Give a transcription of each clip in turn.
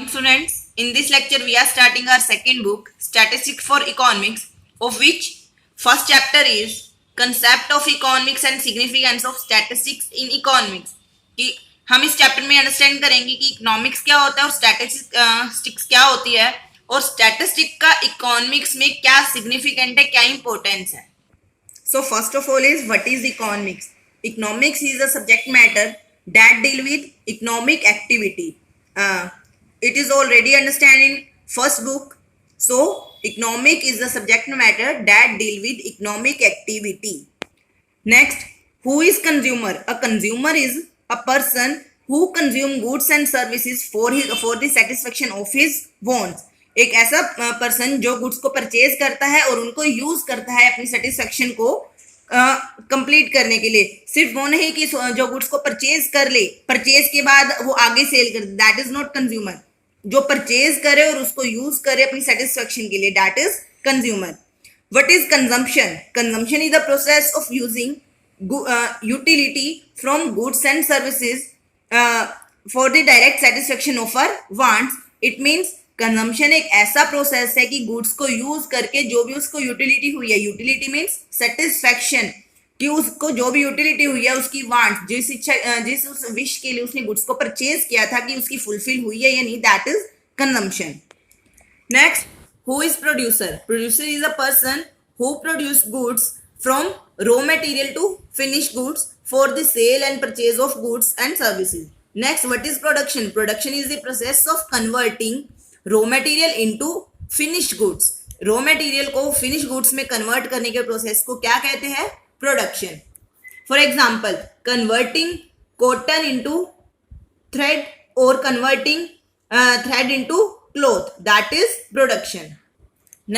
students. In this lecture, we are starting our second book, Statistics for Economics, of which first chapter is Concept of Economics and Significance of Statistics in Economics. कि हम इस chapter में understand करेंगे कि economics क्या होता है और स्टैटिस्टिक्स क्या होती है और स्टैटिस्टिक का इकोनॉमिक्स में क्या सिग्निफिकेंट है, क्या इंपॉर्टेंस है. So first of all is what is economics? Economics is a subject matter that deal with economic activity. It is already understand in first book. So economic is the subject matter that deal with economic activity. Next, who is consumer? A consumer is a person who consume goods and services for the satisfaction of his wants. एक ऐसा person जो goods को purchase करता है और उनको use करता है अपनी सेटिस्फेक्शन को कंप्लीट करने के लिए. सिर्फ वो नहीं कि जो गुड्स को परचेज कर ले, परचेज के बाद वो आगे सेल कर दे, दैट इज नॉट कंज्यूमर. जो परचेज करे और उसको यूज करे अपनी सेटिस्फेक्शन के लिए, that is consumer. What is consumption? Consumption is the process of using utility from goods and services for the direct satisfaction of our wants. It means consumption एक ऐसा प्रोसेस है कि गुड्स को use करके जो भी उसको यूटिलिटी हुई है, यूटिलिटी मीन्स सेटिस्फैक्शन, कि उसको जो भी यूटिलिटी हुई है उसकी वांट, जिस इच्छा जिस उस विश के लिए उसने गुड्स को परचेज किया था कि उसकी फुलफिल हुई है या नहीं, that is consumption. Next, who is producer? Producer is a person who produce goods from raw material to finished goods for the sale and purchase of goods and services. Next, what is production? Production is the process of converting raw material into finished goods. Raw material को finished goods में convert करने के process को क्या कहते हैं? Production. For example, converting cotton into thread or converting thread into cloth, that is production.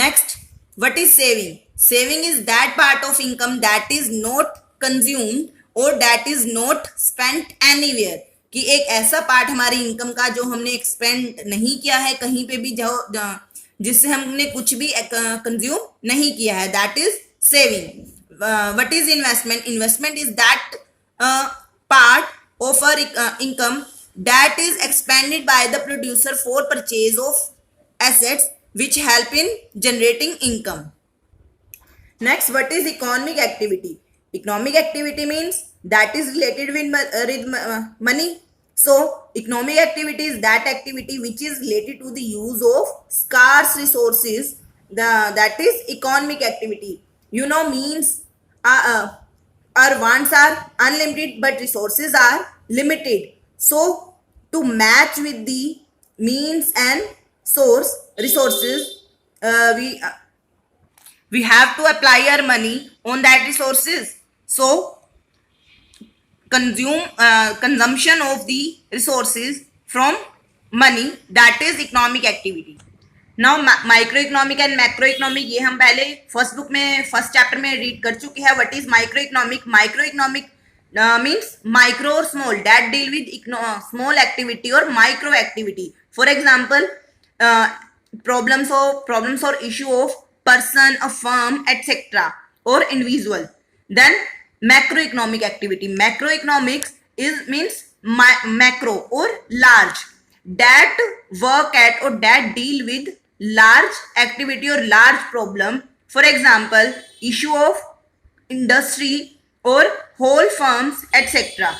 Next, what is saving? Saving is that part of income that is not consumed or that is not spent anywhere. कि एक ऐसा part हमारी income का जो हमने expand नहीं किया है कहीं पे भी, जो जिससे हमने कुछ भी कंज्यूम नहीं किया है, that is saving. What is investment? Investment is that part of our income that is expended by the producer for purchase of assets which help in generating income. Next, what is economic activity? Economic activity means that is related with money. So economic activity is that activity which is related to the use of scarce resources, that is economic activity. You know, means our wants are unlimited but resources are limited. So to match with the means and resources, we have to apply our money on that resources. So consumption of the resources from money, that is economic activity. Now microeconomic and macroeconomic, ये हम पहले first book में first chapter में read कर चुके हैं. What is microeconomic? Microeconomic means micro or small, that deal with small activity or micro activity. For example, problems or issue of person, a firm, etc. or individual. Then macroeconomic activity. Macroeconomics means macro or large, that work at or that deal with large activity or large problem. For example, issue of industry or whole firms etc.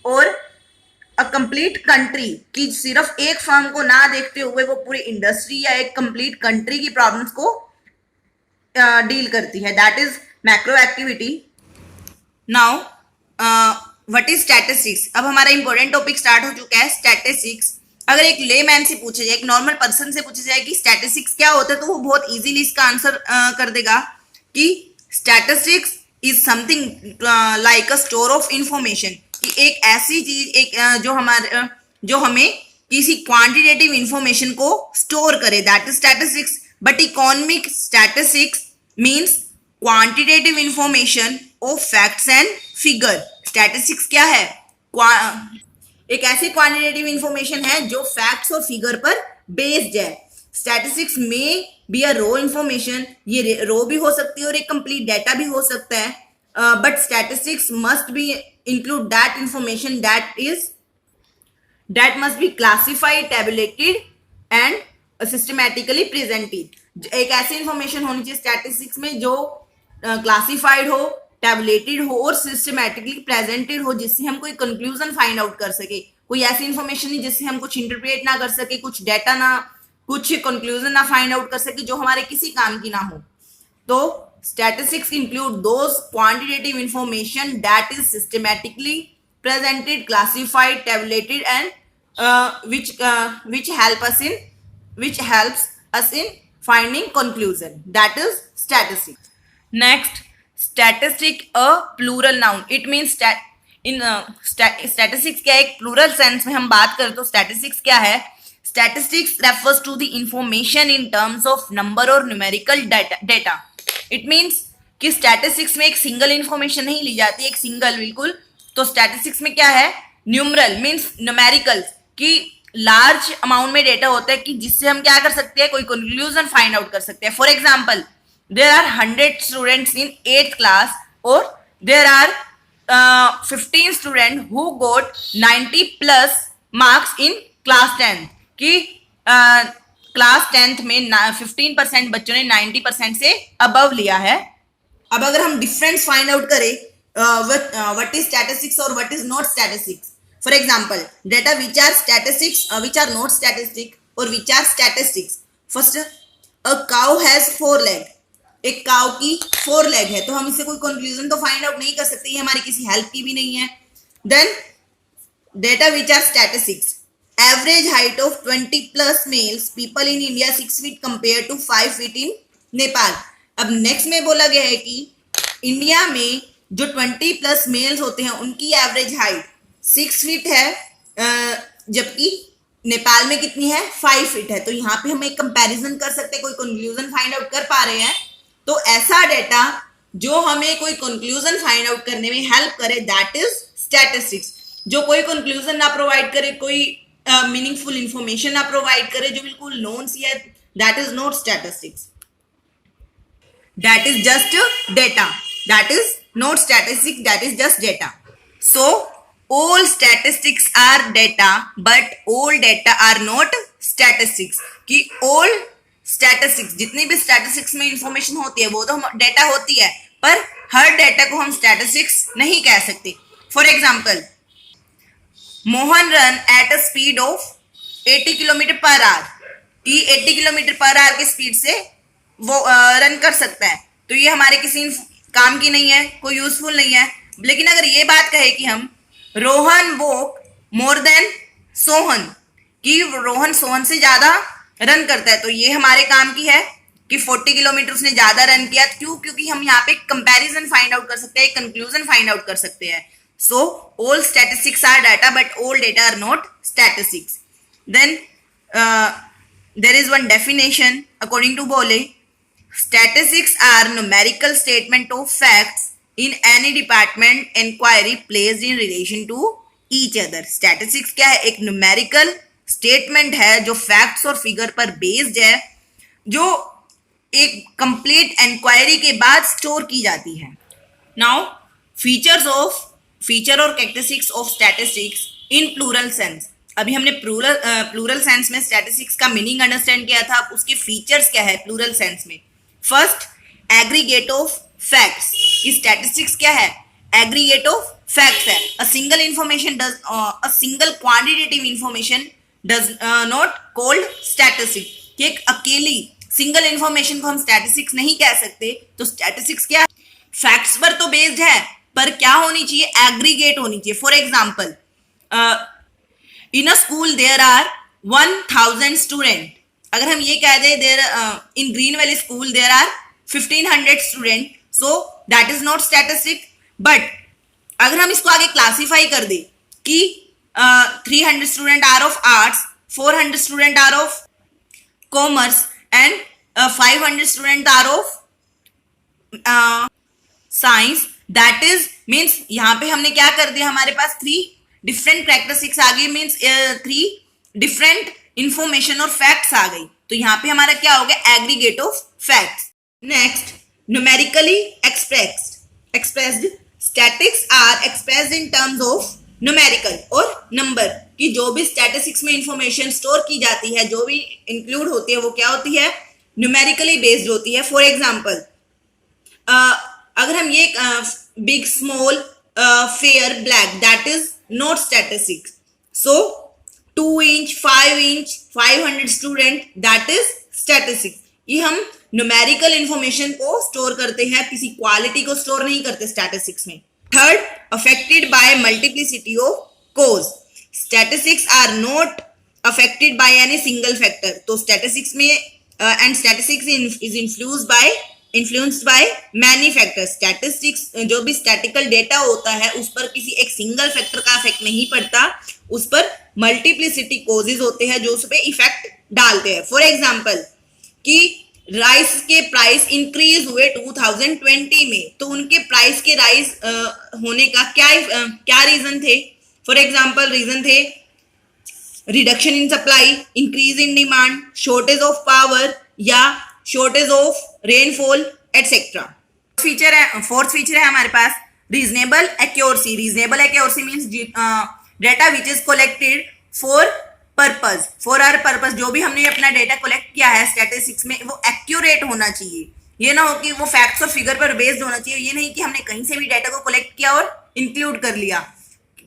और a complete country कि सिर्फ एक firm को ना देखते हुए वो पूरी इंडस्ट्री या एक कंप्लीट कंट्री की प्रॉब्लम्स को डील करती है, that is macro activity. Now what is statistics? अब हमारा इंपॉर्टेंट टॉपिक स्टार्ट हो चुका है, स्टैटिस्टिक्स. अगर एक लेमैन से पूछा जाए, एक नॉर्मल पर्सन से पूछा जाए कि स्टैटिस्टिक्स क्या होता है, तो वो बहुत इजीली इसका आंसर कर देगा कि statistics is something like a store of information. कि एक ऐसी चीज, एक जो हमें किसी क्वांटिटेटिव इंफॉर्मेशन को स्टोर करे, that is statistics. But economic statistics means quantitative information of facts and figure. Statistics क्या है? एक ऐसी क्वांटिटेटिव इंफॉर्मेशन है जो फैक्ट्स और फिगर पर बेस्ड है. स्टैटिस्टिक्स में बी अ रो इंफॉर्मेशन, ये रो भी हो सकती है और एक कंप्लीट डाटा भी हो सकता है. But statistics must be include that information that is that must be classified, tabulated and systematically presented। एक ऐसी इंफॉर्मेशन होनी चाहिए स्टैटिस्टिक्स में जो क्लासिफाइड हो, टेबुलेटेड हो और सिस्टमैटिकली प्रेजेंटेड हो, जिससे हम कोई कंक्लूजन फाइंड आउट कर सके। कोई ऐसी इंफॉर्मेशन नहीं जिससे हम कुछ इंटरप्रेट ना कर सके, कुछ डेटा ना, कुछ कंक्लूजन ना फाइंड आउट कर सके जो हमारे किसी काम की ना हो। तो statistics include those quantitative information that is systematically presented, classified, tabulated and which helps us in finding conclusion, that is statistics। Next, statistic a plural noun, it means statistics क्या है, एक plural sense में हम बात करें तो statistics क्या है, statistics refers to the information in terms of number or numerical data। It means कि स्टैटिस्टिक्स में एक सिंगल इंफॉर्मेशन नहीं ली जाती, एक सिंगल बिल्कुल। तो स्टैटिस्टिक्स में क्या है, न्यूमरल मीन्स न्यूमेरिकल, कि लार्ज अमाउंट में डेटा होता है कि जिससे हम क्या कर सकते हैं, कोई कंक्लूजन फाइंड आउट कर सकते हैं। For example, there are 100 students in 8th class और there are 15 student who got 90+ marks in class 10, कि क्लास 10th में 15% बच्चों ने 90% से अबव लिया है। अब अगर हम डिफरेंस फाइंड आउट करें व्हाट इज स्टैटिस्टिक्स और what is not statistics, for example data which are statistics which are not statistic और which are statistics. First, a cow has 4 leg, एक काउ की 4 लेग है, तो हम इससे कोई कंक्लूजन तो फाइंड आउट नहीं कर सकते, ये हमारी किसी हेल्प की भी नहीं है। Then data which are statistics, average height of 20+ males people in India 6 feet compared to 5 feet in Nepal। अब नेक्स्ट में बोला गया है कि इंडिया में जो 20+ मेल्स होते हैं उनकी एवरेज हाइट 6 फीट है, जबकि नेपाल में कितनी है, 5 फीट है। तो यहाँ पे हम एक कंपैरिजन कर सकते हैं, कोई कंक्लूजन फाइंड आउट कर पा रहे हैं। तो ऐसा डेटा जो हमें कोई कंक्लूजन फाइंड आउट करने में हेल्प करे, दैट इज स्टैटिस्टिक्स। जो कोई कंक्लूजन ना प्रोवाइड करे, कोई मीनिंगफुल इंफॉर्मेशन ना प्रोवाइड करे, जो बिल्कुल नोन सी है, that is not statistics, that is just data, that is not statistics, that is just data. So all statistics are data but all data are not statistics, कि all statistics, जितनी भी statistics में information होती है वो तो data होती है, पर हर डेटा को हम statistics नहीं कह सकते। For example, Mohan run at a speed of 80 kilometre per hour, कि 80 किलोमीटर पर आवर की स्पीड से वो रन कर सकता है, तो ये हमारे किसी काम की नहीं है, कोई यूजफुल नहीं है। लेकिन अगर ये बात कहे कि हम Rohan walk more than Sohan, कि रोहन सोहन से ज्यादा रन करता है, तो ये हमारे काम की है कि 40 किलोमीटर उसने ज्यादा रन किया। क्यों? क्योंकि हम यहाँ पे कंपैरिजन फाइंड आउट कर सकते हैं, कंक्लूजन फाइंड आउट कर सकते हैं। So all statistics are data but all data are not statistics. Then there is one definition according to Bowley, statistics are numerical statement of facts in any department inquiry placed in relation to each other। statistics क्या है? एक numerical statement है जो facts और figure पर based है, जो एक complete inquiry के बाद store की जाती है। Now feature और characteristics of statistics in plural sense। अभी हमने plural sense में statistics का meaning understand किया था, अब उसके features क्या है plural sense में। फर्स्ट, एग्रीगेट ऑफ फैक्ट्स, कि स्टैटिस्टिक्स क्या है? एग्रीगेट ऑफ फैक्ट्स है। A single information does a single quantitative information does not called statistics, कि एक अकेली सिंगल इंफॉर्मेशन को हम स्टैटिस्टिक्स नहीं कह सकते। तो स्टैटिस्टिक्स क्या है? फैक्ट्स पर तो बेस्ड है, पर क्या होनी चाहिए? एग्रीगेट होनी चाहिए। For example, in a school there are 1000 student, अगर हम ये कह दें there in Green Valley school there are 1500 student, so that is not statistic. But अगर हम इसको आगे क्लासीफाई कर दे कि 300 student are of arts, 400 student are of commerce and 500 student are of science, that is means यहाँ पे हमने क्या कर दिया, हमारे पास 3 डिफरेंट कैरेक्टरिस्टिक्स आ गई, मीन्स 3 डिफरेंट इंफॉर्मेशन और फैक्ट्स आ गई। तो यहाँ पे हमारा क्या हो गया? Aggregate of facts. Next, numerically expressed, statistics are expressed in terms of numerical और नंबर की जो भी स्टैटिस्टिक्स में इंफॉर्मेशन स्टोर की जाती है, जो भी इंक्लूड होती है, वो क्या होती है, न्यूमेरिकली बेस्ड होती है. फॉर एग्जाम्पल अगर हम ये big small fair black, that is not statistics. So 2 inch 5 inch 500 student, that is statistics. ये हम न्यूमेरिकल इंफॉर्मेशन को स्टोर करते हैं, किसी क्वालिटी को स्टोर नहीं करते स्टैटिस्टिक्स में. Third, affected by multiplicity of cause. Statistics are not affected by any single factor. तो स्टैटिस्टिक्स में and statistics is influenced by many factors. Statistics जो भी स्टैटिकल डेटा होता है उस पर किसी एक सिंगल फैक्टर का इफेक्ट नहीं पड़ता, उस पर मल्टीप्लिसिटी कोजेज होते हैं जो उस पर इफेक्ट डालते हैं. फॉर एग्जाम्पल कि राइस के प्राइस इंक्रीज हुए 2020 में, तो उनके प्राइस के राइज होने का क्या रीजन थे. फॉर एग्जाम्पल रीजन थे reduction in supply, increase in demand, shortage of power या shortage of rainfall etcetera. Fourth feature है हमारे पास reasonable accuracy. Reasonable accuracy means data which is collected for purpose, for our purpose. जो भी हमने अपना data collect किया है स्टैटिस्टिक्स में, वो एक्यूरेट होना चाहिए. ये ना हो कि वो फैक्ट्स और फिगर पर बेस्ड होना चाहिए. ये नहीं कि हमने कहीं से भी डेटा को कलेक्ट किया और इंक्लूड कर लिया.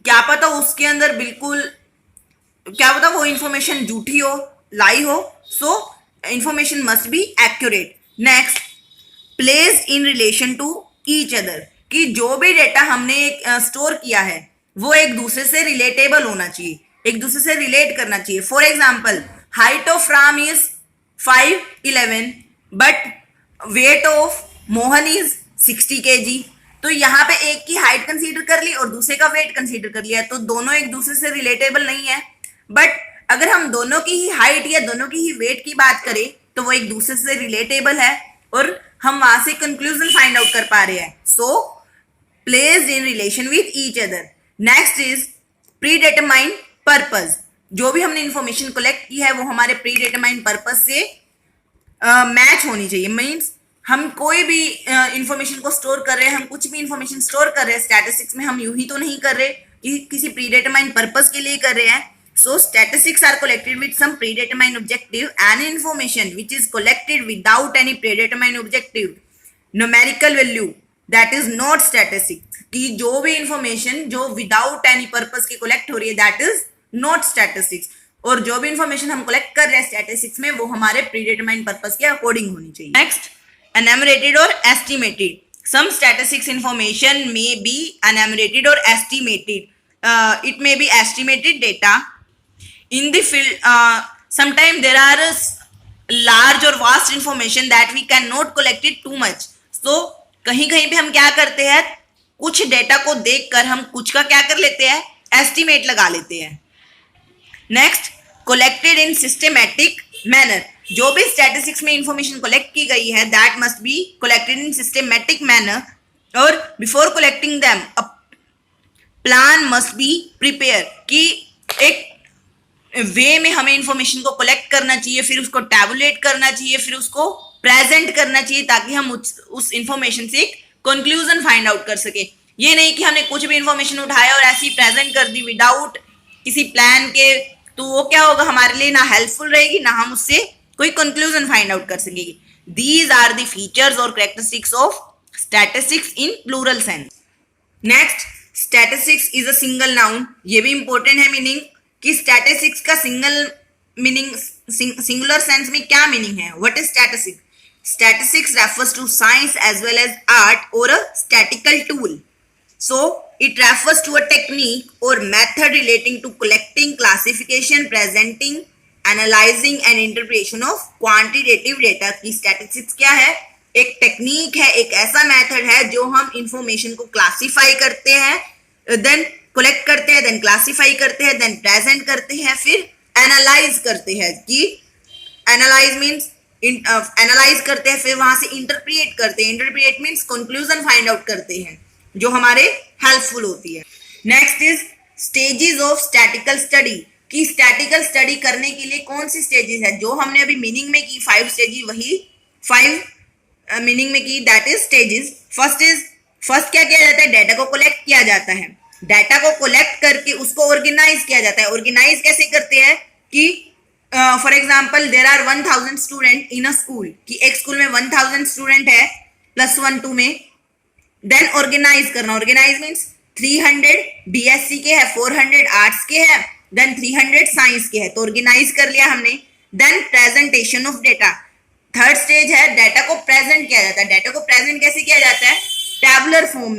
क्या पता उसके अंदर बिल्कुल, क्या पता वो इंफॉर्मेशन झूठी हो, लाई हो. So information must be accurate. Next, placed in relation to each other. कि जो भी डेटा हमने स्टोर किया है वो एक दूसरे से रिलेटेबल होना चाहिए, एक दूसरे से रिलेट करना चाहिए. For example, height of Ram is 5'11" but weight of Mohan is 60 kg. तो यहाँ पे एक की हाइट कंसीडर कर ली और दूसरे का वेट कंसीडर कर लिया, तो दोनों एक दूसरे से रिलेटेबल नहीं है. बट अगर हम दोनों की ही हाइट या दोनों की ही वेट की बात करें तो वो एक दूसरे से रिलेटेबल है और हम वहां से कंक्लूजन फाइंड आउट कर पा रहे हैं. So placed in relation with each other. Next is predetermined purpose. जो भी हमने इंफॉर्मेशन कलेक्ट की है वो हमारे प्रीडिटरमाइंड पर्पस से मैच होनी चाहिए. मीन्स हम कोई भी इंफॉर्मेशन को स्टोर कर रहे हैं, हम कुछ भी इंफॉर्मेशन स्टोर कर रहे हैं स्टैटिस्टिक्स में, हम यूं ही तो नहीं कर रहे कि किसी प्रीडिटरमाइंड पर्पस के लिए कर रहे हैं. So statistics are collected with some predetermined objective, and information which is collected without any predetermined objective, numerical value, that is not statistics. कि जो भी information जो without any purpose की collect हो रही है that is not statistics. और जो भी information हम collect कर रहे हैं statistics में वो हमारे predetermined purpose के according होनी चाहिए. Next, enumerated or estimated. Some statistics information may be enumerated or estimated. It may be estimated data. In the field, sometimes there are large or vast information that we cannot collect it too much. So कहीं कहीं पे हम क्या करते हैं, कुछ data को देखकर हम कुछ का क्या कर लेते हैं, एस्टिमेट लगा लेते हैं. Next, collected in systematic manner. जो भी स्टैटिस्टिक्स में इंफॉर्मेशन कलेक्ट की गई है that must be collected in systematic manner, और before collecting them a plan must be prepare. कि एक वे में हमें इंफॉर्मेशन को कलेक्ट करना चाहिए, फिर उसको टैबुलेट करना चाहिए, फिर उसको प्रेजेंट करना चाहिए ताकि हम उस इंफॉर्मेशन से एक कंक्लूजन फाइंड आउट कर सके. ये नहीं कि हमने कुछ भी इंफॉर्मेशन उठाया और ऐसे ही प्रेजेंट कर दी विदाउट किसी प्लान के, तो वो क्या होगा, हमारे लिए ना हेल्पफुल रहेगी ना हम उससे कोई कंक्लूजन फाइंड आउट कर सकेंगे. दीज आर द फीचर्स और characteristics of statistics in plural sense. Next, statistics is a singular noun. ये भी इंपॉर्टेंट है मीनिंग कि स्टैटिस्टिक्स का सिंगल मीनिंग, सिंगुलर सेंस में क्या मीनिंग है. What is statistics? Statistics refers to science as well as art और a statistical tool. So it refers to a technique और method relating to collecting, classification, presenting, analysing and interpretation of quantitative data. की statistics क्या है, एक technique है, एक ऐसा method है जो हम इंफॉर्मेशन को क्लासीफाई करते हैं, देन कलेक्ट करते हैं, देन क्लासीफाई करते हैं, देन प्रेजेंट करते हैं, फिर एनालाइज करते हैं. कि एनालाइज मीन्स एनालाइज करते हैं, फिर वहां से इंटरप्रिएट करते हैं. Interpret means conclusion find out करते हैं जो हमारे हेल्पफुल होती है. Next is stages of statical study. कि स्टैटिकल स्टडी करने के लिए कौन सी स्टेजेस है, जो हमने अभी मीनिंग में की 5 स्टेजेस, वही 5 मीनिंग में की, दैट इज स्टेजेस. फर्स्ट क्या किया जाता है, डेटा को कलेक्ट किया जाता है. डाटा को कलेक्ट करके उसको ऑर्गेनाइज किया जाता है। ऑर्गेनाइज कैसे करते हैं कि for example there are 1000 student in a school, कि एक स्कूल में 1000 स्टूडेंट है +1 2 में, देन ऑर्गेनाइज करना। ऑर्गेनाइज मीन्स 300 बीएससी के है, 400 आर्ट्स के है, देन 300 साइंस के है, तो ऑर्गेनाइज कर लिया हमने। Then presentation of data, third stage है, डाटा को प्रेजेंट किया जाता है। डाटा को प्रेजेंट कैसे किया जाता है? टैबुलर फॉर्म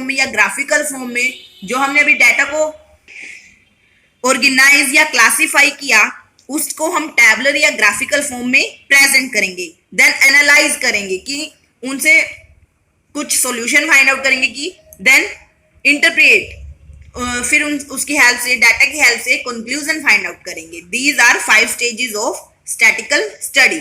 में या ग्राफिकल फॉर्म में। जो हमने अभी डाटा को ऑर्गेनाइज या क्लासिफाई किया उसको हम टैबुलर या ग्राफिकल फॉर्म में प्रेजेंट करेंगे। देन एनालाइज करेंगे कि उनसे कुछ सॉल्यूशन फाइंड आउट करेंगे कि देन इंटरप्रेट, फिर उसकी हेल्प से, डाटा की हेल्प से कंक्लूजन फाइंड आउट करेंगे। These are 5 stages of statical study.